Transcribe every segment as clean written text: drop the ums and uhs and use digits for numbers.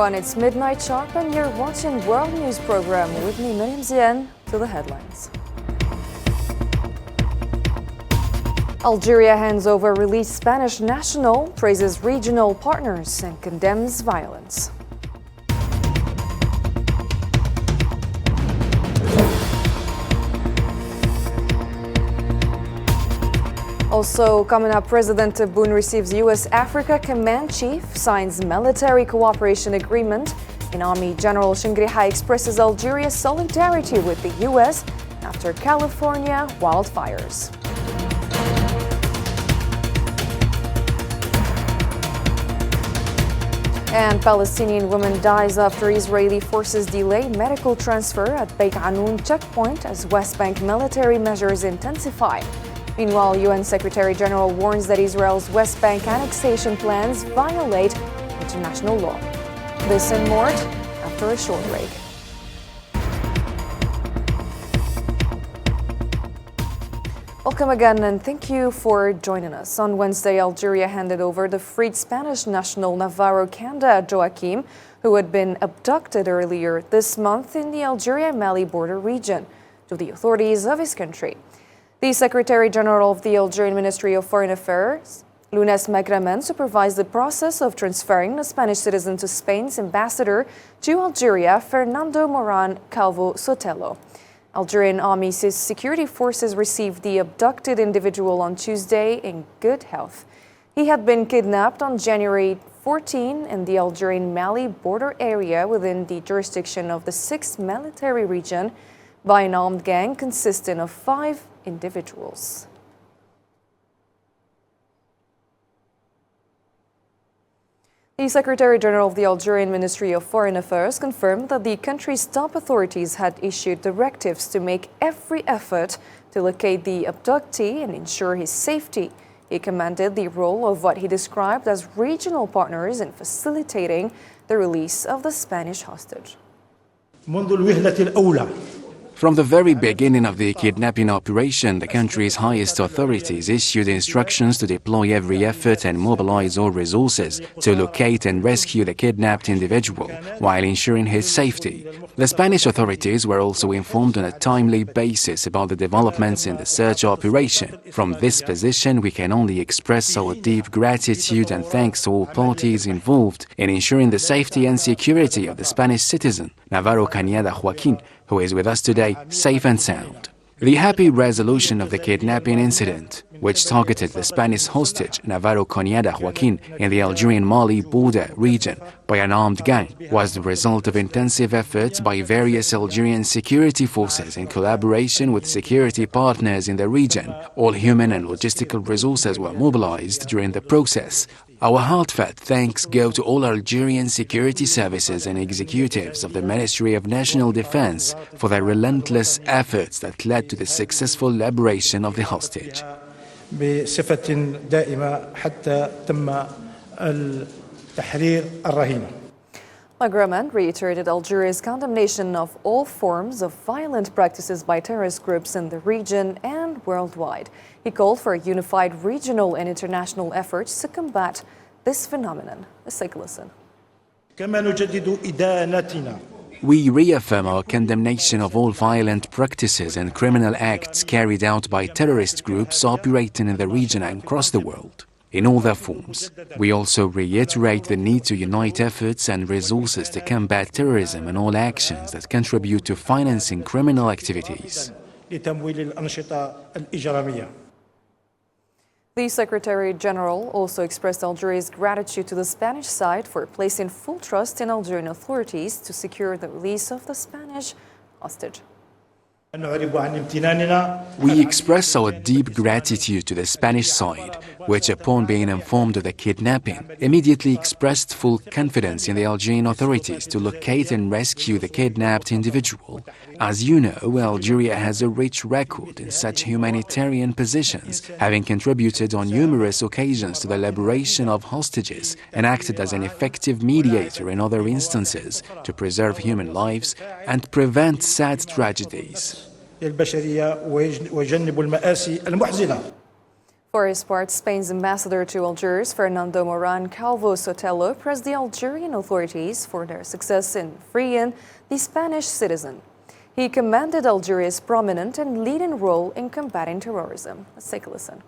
everyone, it's midnight sharp and you're watching World News Program with me, Miriam Zien, to the headlines. Algeria hands over released Spanish national, praises regional partners and condemns violence. Also, coming up, President Tebboune receives U.S. Africa Command Chief, signs military cooperation agreement, and Army General Shingriha expresses Algeria's solidarity with the U.S. after California wildfires. And Palestinian woman dies after Israeli forces delay medical transfer at Beit Anoun checkpoint as West Bank military measures intensify. Meanwhile, UN Secretary General warns that Israel's West Bank annexation plans violate international law. This and more after a short break. Welcome again and thank you for joining us. On Wednesday, Algeria handed over the freed Spanish national Navarro candidate Joaquim, who had been abducted earlier this month in the Algeria-Mali border region, to the authorities of his country. The Secretary General of the Algerian Ministry of Foreign Affairs, Lounès Magraman, supervised the process of transferring the Spanish citizen to Spain's ambassador to Algeria, Fernando Moran Calvo Sotelo. Algerian Army security forces received the abducted individual on Tuesday in good health. He had been kidnapped on January 14 in the Algerian-Mali border area within the jurisdiction of the 6th military region by an armed gang consisting of 5 individuals. The Secretary General of the Algerian Ministry of Foreign Affairs confirmed that the country's top authorities had issued directives to make every effort to locate the abductee and ensure his safety. He commended the role of what he described as regional partners in facilitating the release of the Spanish hostage. From the very beginning of the kidnapping operation, the country's highest authorities issued instructions to deploy every effort and mobilize all resources to locate and rescue the kidnapped individual while ensuring his safety. The Spanish authorities were also informed on a timely basis about the developments in the search operation. From this position, we can only express our deep gratitude and thanks to all parties involved in ensuring the safety and security of the Spanish citizen, Navarro Cañada Joaquin, who is with us today, safe and sound. The happy resolution of the kidnapping incident, which targeted the Spanish hostage Navarro Cañada Joaquin in the Algerian-Mali border region by an armed gang, was the result of intensive efforts by various Algerian security forces in collaboration with security partners in the region. All human and logistical resources were mobilized during the process. Our heartfelt thanks go to all Algerian security services and executives of the Ministry of National Defense for their relentless efforts that led to the successful liberation of the hostage. بصفة دائمة حتى تم التحرير الرهينة. Magraman reiterated Algeria's condemnation of all forms of violent practices by terrorist groups in the region and worldwide. He called for unified regional and international efforts to combat this phenomenon. Let's take a listen. كما نجدد إدانتنا. We reaffirm our condemnation of all violent practices and criminal acts carried out by terrorist groups operating in the region and across the world, in all their forms. We also reiterate the need to unite efforts and resources to combat terrorism and all actions that contribute to financing criminal activities. لتمويل الأنشطة الإجرامية. The Secretary General also expressed Algeria's gratitude to the Spanish side for placing full trust in Algerian authorities to secure the release of the Spanish hostage. We express our deep gratitude to the Spanish side, which, upon being informed of the kidnapping, immediately expressed full confidence in the Algerian authorities to locate and rescue the kidnapped individual. As you know, Algeria has a rich record in such humanitarian positions, having contributed on numerous occasions to the liberation of hostages and acted as an effective mediator in other instances to preserve human lives and prevent sad tragedies. For his part, Spain's ambassador to Algiers, Fernando Moran Calvo Sotelo, praised the Algerian authorities for their success in freeing the Spanish citizen. He commended Algeria's prominent and leading role in combating terrorism. Let's take a listen.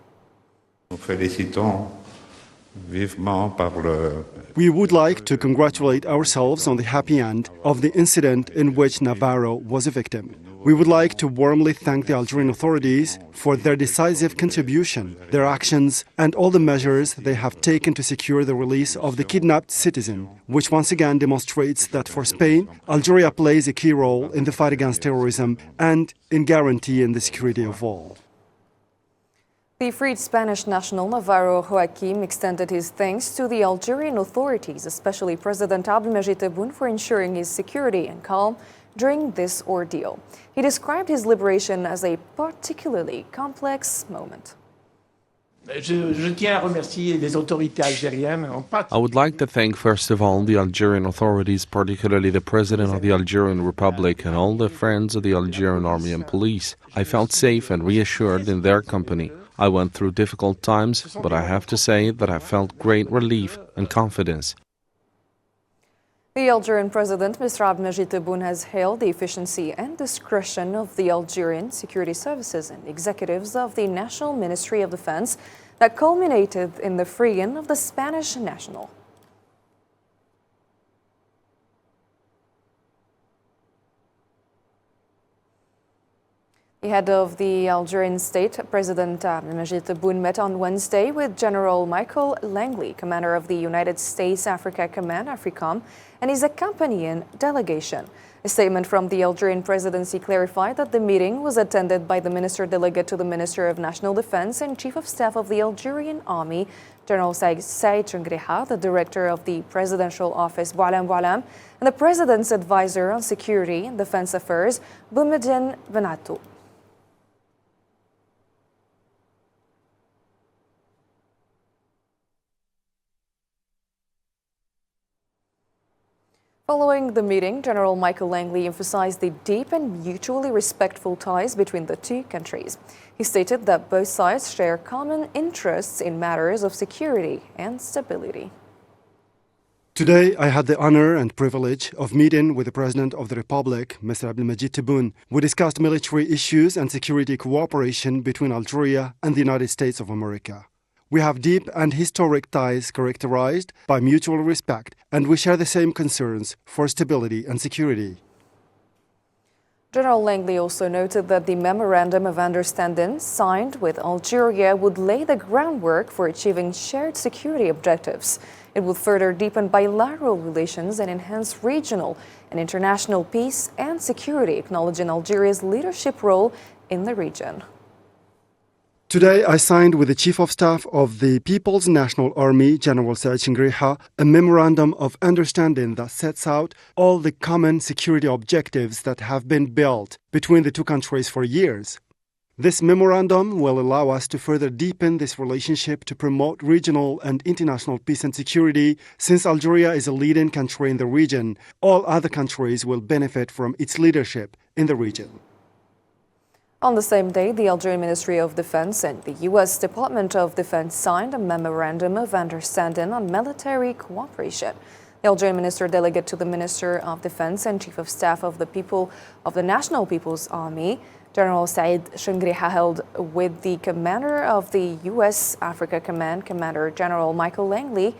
We would like to congratulate ourselves on the happy end of the incident in which Navarro was a victim. We would like to warmly thank the Algerian authorities for their decisive contribution, their actions, and all the measures they have taken to secure the release of the kidnapped citizen, which once again demonstrates that for Spain, Algeria plays a key role in the fight against terrorism and in guaranteeing the security of all. The freed Spanish national Navarro Joaquim extended his thanks to the Algerian authorities, especially President Abdelmajid Tebboune, for ensuring his security and calm during this ordeal. He described his liberation as a particularly complex moment. I would like to thank first of all the Algerian authorities, particularly the President of the Algerian Republic and all the friends of the Algerian Army and Police. I felt safe and reassured in their company. I went through difficult times, but I have to say that I felt great relief and confidence. The Algerian President, Mr. Abdelmajid Tebboune, has hailed the efficiency and discretion of the Algerian security services and executives of the National Ministry of Defense that culminated in the freeing of the Spanish national. The head of the Algerian state, President Abdelmajid Tebboune, met on Wednesday with General Michael Langley, commander of the United States Africa Command, AFRICOM, and his accompanying delegation. A statement from the Algerian presidency clarified that the meeting was attended by the minister delegate to the Minister of National Defense and Chief of Staff of the Algerian Army, General Saïd Chengriha, the director of the Presidential Office, Boualam Boualam, and the President's advisor on security and defense affairs, Boumediene Benatou. Following the meeting, General Michael Langley emphasized the deep and mutually respectful ties between the two countries. He stated that both sides share common interests in matters of security and stability. Today, I had the honor and privilege of meeting with the President of the Republic, Mr. Abdelmajid Tebboune. We discussed military issues and security cooperation between Algeria and the United States of America. We have deep and historic ties characterized by mutual respect, and we share the same concerns for stability and security. General Langley also noted that the Memorandum of Understanding signed with Algeria would lay the groundwork for achieving shared security objectives. It would further deepen bilateral relations and enhance regional and international peace and security, acknowledging Algeria's leadership role in the region. Today, I signed with the Chief of Staff of the People's National Army, General Saïd Chengriha, a memorandum of understanding that sets out all the common security objectives that have been built between the two countries for years. This memorandum will allow us to further deepen this relationship to promote regional and international peace and security. Since Algeria is a leading country in the region, all other countries will benefit from its leadership in the region. On the same day, the Algerian Ministry of Defense and the U.S. Department of Defense signed a Memorandum of Understanding on military cooperation. The Algerian minister delegate to the Minister of Defense and Chief of Staff of the National People's Army, General Saïd Chengriha, held with the commander of the U.S. Africa Command, Commander General Michael Langley.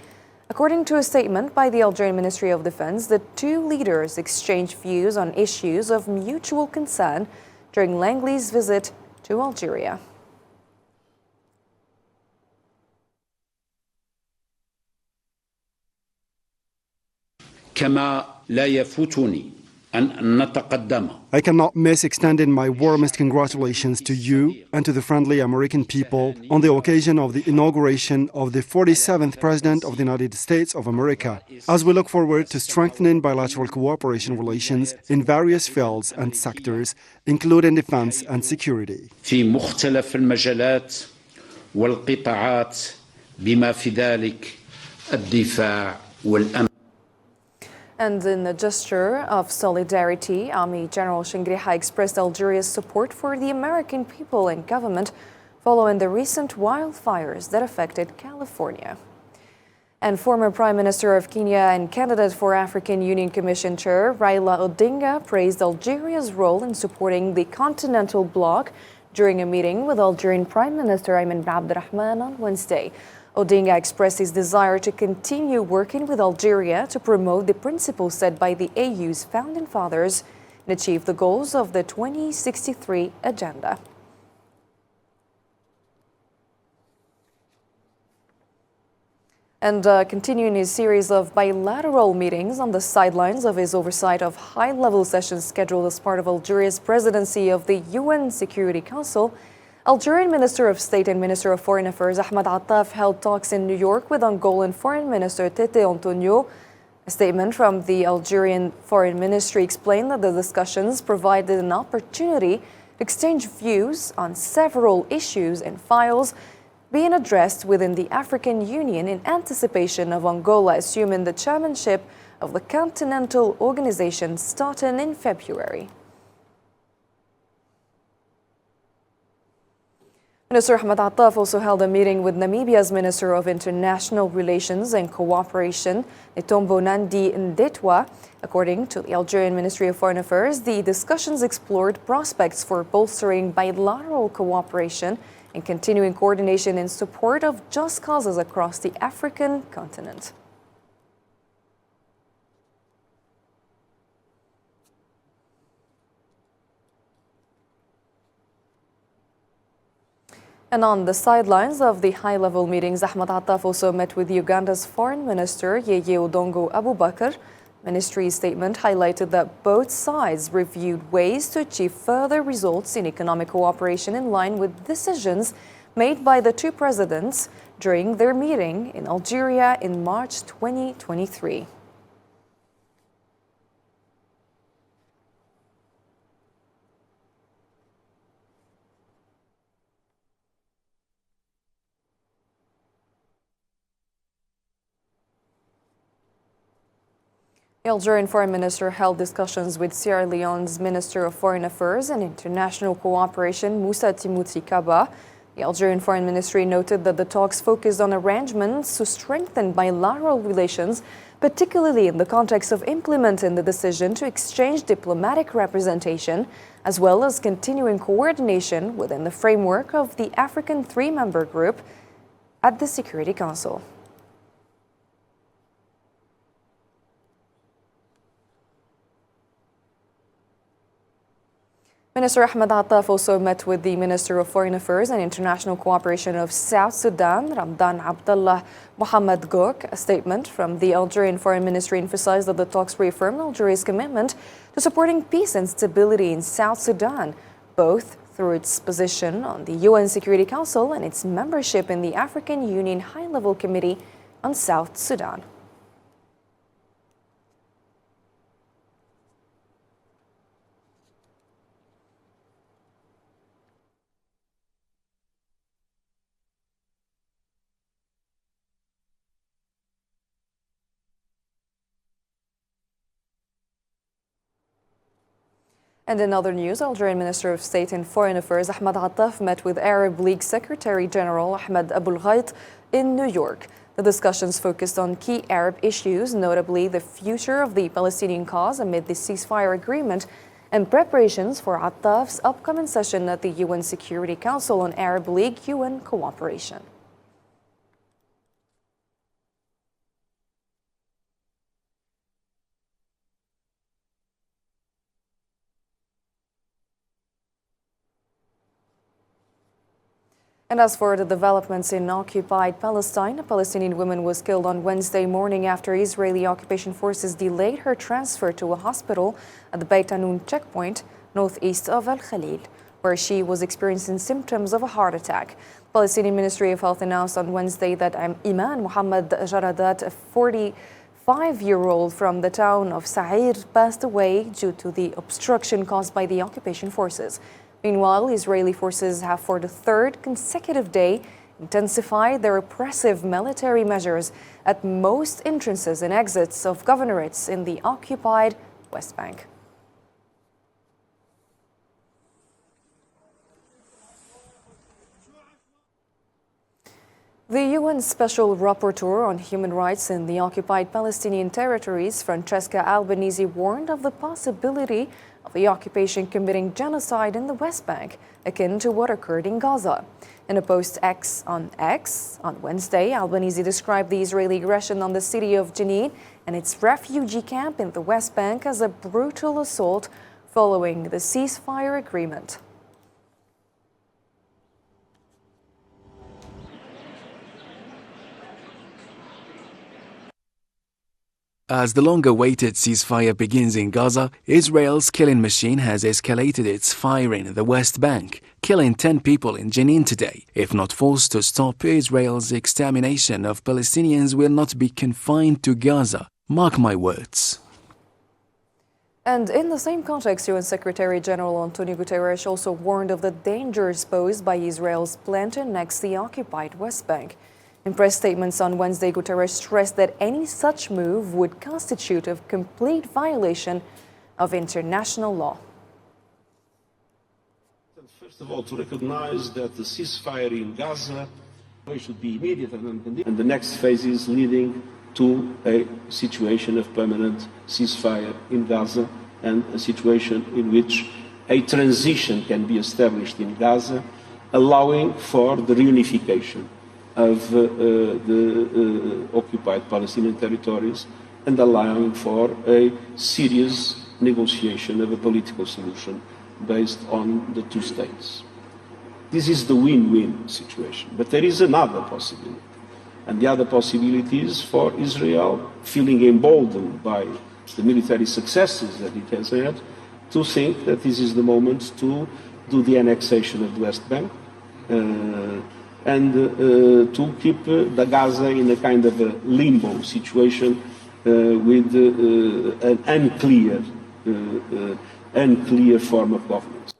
According to a statement by the Algerian Ministry of Defense, the two leaders exchanged views on issues of mutual concern during Langley's visit to Algeria. I cannot miss extending my warmest congratulations to you and to the friendly American people on the occasion of the inauguration of the 47th President of the United States of America, as we look forward to strengthening bilateral cooperation relations in various fields and sectors, including defense and security. في مختلف المجالات والقطاعات بما في ذلك الدفاع والأمن. And in a gesture of solidarity, Army General Chengriha expressed Algeria's support for the American people and government following the recent wildfires that affected California. And former Prime Minister of Kenya and candidate for African Union Commission Chair Raila Odinga praised Algeria's role in supporting the continental bloc during a meeting with Algerian Prime Minister Ayman bin Abdurrahman on Wednesday. Odinga expressed his desire to continue working with Algeria to promote the principles set by the AU's founding fathers and achieve the goals of the 2063 agenda. And continuing his series of bilateral meetings on the sidelines of his oversight of high-level sessions scheduled as part of Algeria's presidency of the UN Security Council, Algerian Minister of State and Minister of Foreign Affairs Ahmed Attaf held talks in New York with Angolan Foreign Minister Tete Antonio. A statement from the Algerian Foreign Ministry explained that the discussions provided an opportunity to exchange views on several issues and files being addressed within the African Union in anticipation of Angola assuming the chairmanship of the Continental Organization starting in February. Minister Ahmed Attaf also held a meeting with Namibia's Minister of International Relations and Cooperation, Netombo Nandi Ndetwa. According to the Algerian Ministry of Foreign Affairs, the discussions explored prospects for bolstering bilateral cooperation and continuing coordination in support of just causes across the African continent. And on the sidelines of the high-level meetings, Ahmed Attaf also met with Uganda's Foreign Minister, Yeye Odongo Abubakar. Ministry's statement highlighted that both sides reviewed ways to achieve further results in economic cooperation in line with decisions made by the two presidents during their meeting in Algeria in March 2023. The Algerian Foreign Minister held discussions with Sierra Leone's Minister of Foreign Affairs and International Cooperation, Moussa Timothy Kaba. The Algerian Foreign Ministry noted that the talks focused on arrangements to strengthen bilateral relations, particularly in the context of implementing the decision to exchange diplomatic representation, as well as continuing coordination within the framework of the African three-member group at the Security Council. Minister Ahmed Attaf also met with the Minister of Foreign Affairs and International Cooperation of South Sudan, Ramdan Abdullah Mohamed Gok. A statement from the Algerian Foreign Ministry emphasized that the talks reaffirmed Algeria's commitment to supporting peace and stability in South Sudan, both through its position on the UN Security Council and its membership in the African Union High-Level Committee on South Sudan. And in other news, Algerian Minister of State and Foreign Affairs Ahmed Attaf met with Arab League Secretary General Ahmed Abul Ghait in New York. The discussions focused on key Arab issues, notably the future of the Palestinian cause amid the ceasefire agreement and preparations for Attaf's upcoming session at the UN Security Council on Arab League-UN cooperation. And as for the developments in occupied Palestine, a Palestinian woman was killed on Wednesday morning after Israeli occupation forces delayed her transfer to a hospital at the Beit Hanun checkpoint, northeast of Al Khalil, where she was experiencing symptoms of a heart attack. Palestinian Ministry of Health announced on Wednesday that Iman Muhammad Jaradat, a 45-year-old from the town of Sa'ir, passed away due to the obstruction caused by the occupation forces. Meanwhile, Israeli forces have for the third consecutive day intensified their repressive military measures at most entrances and exits of governorates in the occupied West Bank. The UN Special Rapporteur on Human Rights in the occupied Palestinian territories, Francesca Albanese, warned of the possibility of the occupation committing genocide in the West Bank, akin to what occurred in Gaza. In a post on Wednesday, Albanese described the Israeli aggression on the city of Jenin and its refugee camp in the West Bank as a brutal assault following the ceasefire agreement. As the long-awaited ceasefire begins in Gaza, Israel's killing machine has escalated its firing in the West Bank, killing 10 people in Jenin today. If not forced to stop, Israel's extermination of Palestinians will not be confined to Gaza. Mark my words. And in the same context, UN Secretary General Antonio Guterres also warned of the dangers posed by Israel's plan to annex the occupied West Bank. In press statements on Wednesday, Guterres stressed that any such move would constitute a complete violation of international law. First of all, to recognize that the ceasefire in Gaza should be immediate and unconditional, and the next phase is leading to a situation of permanent ceasefire in Gaza and a situation in which a transition can be established in Gaza, allowing for the reunification of the occupied Palestinian territories and allowing for a serious negotiation of a political solution based on the two states. This is the win-win situation. But there is another possibility. And the other possibility is for Israel, feeling emboldened by the military successes that it has had, to think that this is the moment to do the annexation of the West Bank, and to keep the Gaza in a kind of a limbo situation with an unclear form of governance.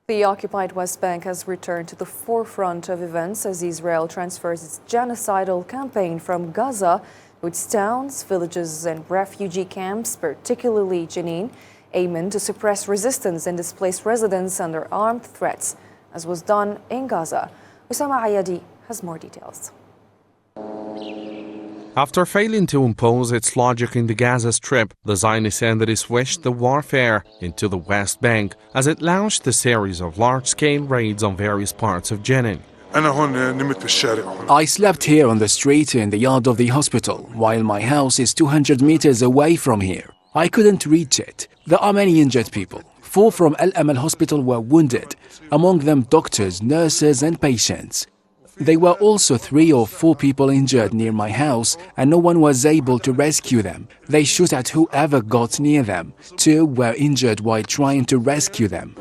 The occupied West Bank has returned to the forefront of events as Israel transfers its genocidal campaign from Gaza to its towns, villages, and refugee camps, particularly Jenin, aiming to suppress resistance and displace residents under armed threats, as was done in Gaza. Osama Ayadi has more details. After failing to impose its logic in the Gaza Strip, the Zionist entities switched the warfare into the West Bank as it launched a series of large-scale raids on various parts of Jenin. I slept here on the street in the yard of the hospital, while my house is 200 meters away from here. I couldn't reach it. There are many injured people. 4 from Al-Amal hospital were wounded, among them doctors, nurses and patients. There were also 3 or 4 people injured near my house and no one was able to rescue them. They shoot at whoever got near them. 2 were injured while trying to rescue them.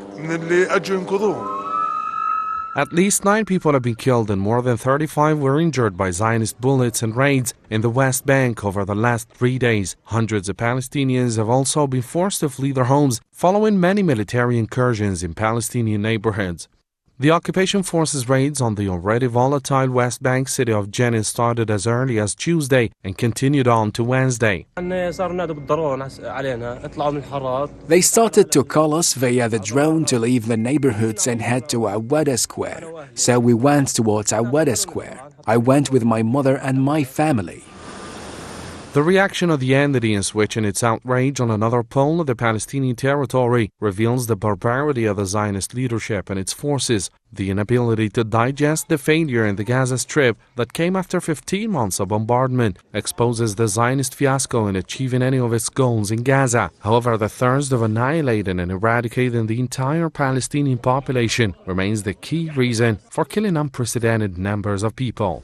At least 9 people have been killed and more than 35 were injured by Zionist bullets and raids in the West Bank over the last 3 days. Hundreds of Palestinians have also been forced to flee their homes following many military incursions in Palestinian neighborhoods. The occupation forces raids on the already volatile West Bank city of Jenin started as early as Tuesday and continued on to Wednesday. They started to call us via the drone to leave the neighborhoods and head to Awada Square. So we went towards Awada Square. I went with my mother and my family. The reaction of the entity in switching its outrage on another pole of the Palestinian territory reveals the barbarity of the Zionist leadership and its forces, the inability to digest the failure in the Gaza Strip that came after 15 months of bombardment, exposes the Zionist fiasco in achieving any of its goals in Gaza. However, the thirst of annihilating and eradicating the entire Palestinian population remains the key reason for killing unprecedented numbers of people.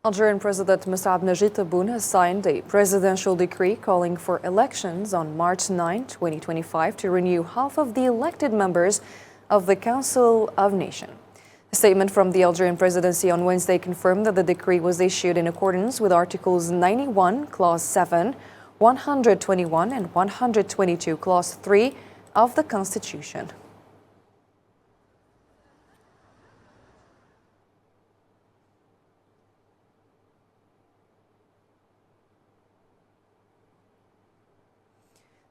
Algerian President Musab Najib Tebboune has signed a presidential decree calling for elections on March 9, 2025 to renew half of the elected members of the Council of Nations. A statement from the Algerian presidency on Wednesday confirmed that the decree was issued in accordance with Articles 91, Clause 7, 121 and 122, Clause 3 of the Constitution.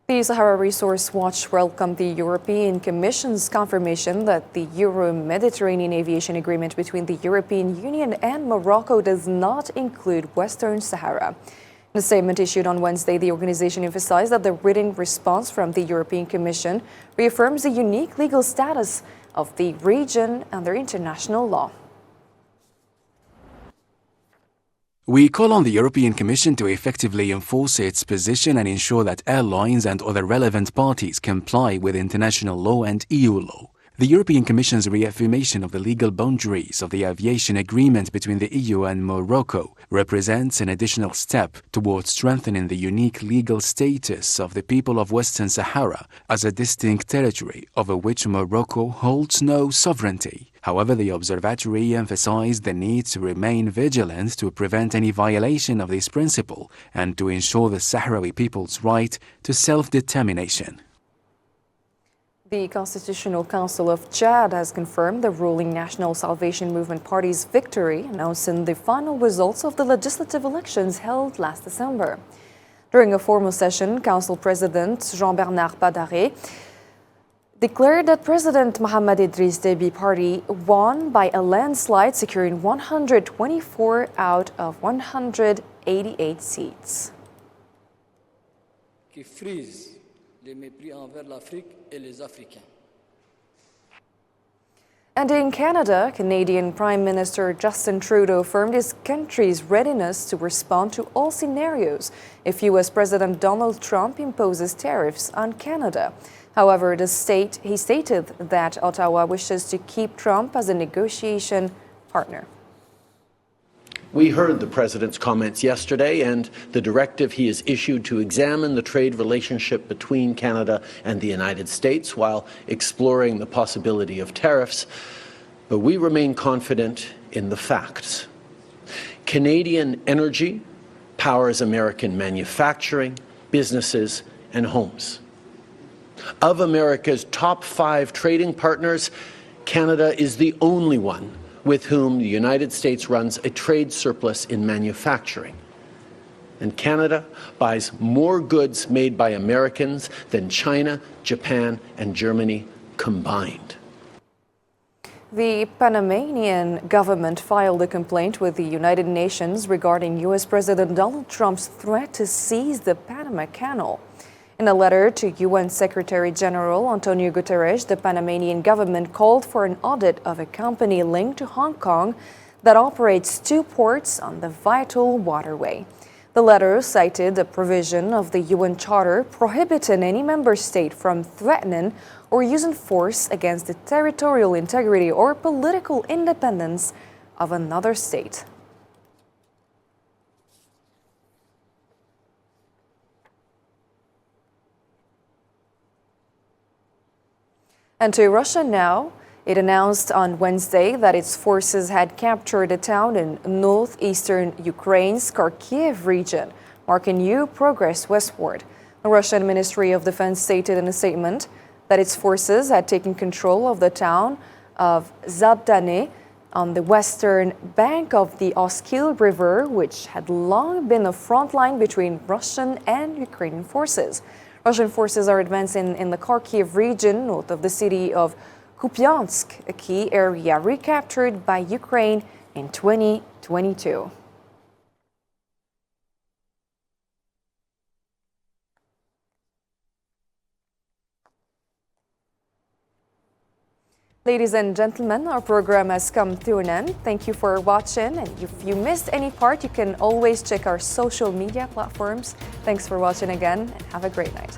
The Sahara Resource Watch welcomed the European Commission's confirmation that the Euro-Mediterranean Aviation Agreement between the European Union and Morocco does not include Western Sahara. In a statement issued on Wednesday, the organization emphasized that the written response from the European Commission reaffirms the unique legal status of the region under international law. We call on the European Commission to effectively enforce its position and ensure that airlines and other relevant parties comply with international law and EU law. The European Commission's reaffirmation of the legal boundaries of the aviation agreement between the EU and Morocco represents an additional step towards strengthening the unique legal status of the people of Western Sahara as a distinct territory over which Morocco holds no sovereignty. However, the observatory emphasized the need to remain vigilant to prevent any violation of this principle and to ensure the Sahrawi people's right to self-determination. The Constitutional Council of Chad has confirmed the ruling National Salvation Movement Party's victory, announcing the final results of the legislative elections held last December. During a formal session, Council President Jean-Bernard Badare declared that President Mohamed Idriss Déby's party won by a landslide, securing 124 out of 188 seats. Qui frise les mépris envers l'Afrique et les Africains. And in Canada, Canadian Prime Minister Justin Trudeau affirmed his country's readiness to respond to all scenarios if U.S. President Donald Trump imposes tariffs on Canada. However, he stated that Ottawa wishes to keep Trump as a negotiation partner. We heard the President's comments yesterday and the directive he has issued to examine the trade relationship between Canada and the United States while exploring the possibility of tariffs. But we remain confident in the facts. Canadian energy powers American manufacturing, businesses, and homes. Of America's top 5 trading partners, Canada is the only one with whom the United States runs a trade surplus in manufacturing. And Canada buys more goods made by Americans than China, Japan, and Germany combined. The Panamanian government filed a complaint with the United Nations regarding U.S. President Donald Trump's threat to seize the Panama Canal. In a letter to UN Secretary General Antonio Guterres, the Panamanian government called for an audit of a company linked to Hong Kong that operates 2 ports on the vital waterway. The letter cited a provision of the UN Charter prohibiting any member state from threatening or using force against the territorial integrity or political independence of another state. And to Russia now, it announced on Wednesday that its forces had captured a town in northeastern Ukraine's Kharkiv region, marking new progress westward. The Russian Ministry of Defense stated in a statement that its forces had taken control of the town of Zabdane on the western bank of the Oskil River, which had long been a front line between Russian and Ukrainian forces. Russian forces are advancing in the Kharkiv region, north of the city of Kupiansk, a key area recaptured by Ukraine in 2022. Ladies and gentlemen, our program has come to an end. Thank you for watching. And if you missed any part, you can always check our social media platforms. Thanks for watching again, and have a great night.